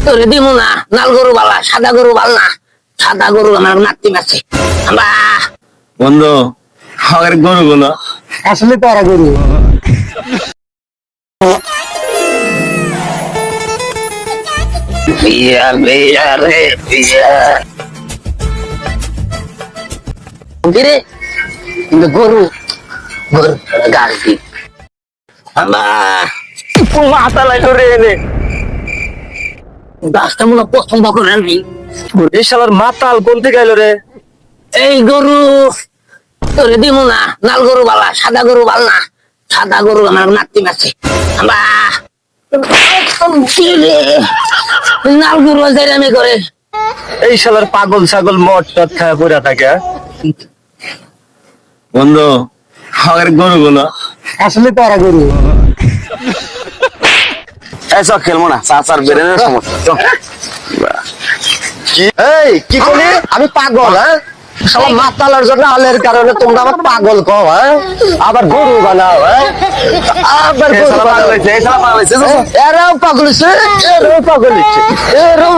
তোরে দিব না, লাল গরু বালা, সাদা গরু বাল না। সাদা গরু আমার নাতি মাছে। বন্ধু আমার গরু গুলো আসলে তো ওরা গরু। বিয়া বিয়া রে বিয়া। কিরে কিন্তু গরু গরু গাড়ি মাথা লাগলো রে এনে গাছটা মনে পছন্দ করেন এই শালার মাতাল কোন থেকে এলো রে? এই গরু তোরে দিব না, লাল গরু বালা, সাদা গরু বাল না। সাদা গরু আমার নাতি মাছে। লাল গরু আমি করে এই শালার পাগল ছাগল মদ টদ খায় পড়ে থাকে। বন্ধু আমার গরু গুলো আসলে তো ওরা গরু। এসব খেলবো না, চাচার ব্রেনের সমস্যা। এই কি করলি? আমি পাগল? হ্যাঁ শালা মাতালার জন্য আলের কারণে তোমরা আমার পাগল কও? হ্যাঁ আবার গরু বানাও? হ্যাঁ আবার গরু বানাও? এরাও পাগল হয়েছে, এরাও পাগল হয়েছে, এরাও পাগল হয়েছে, এরাও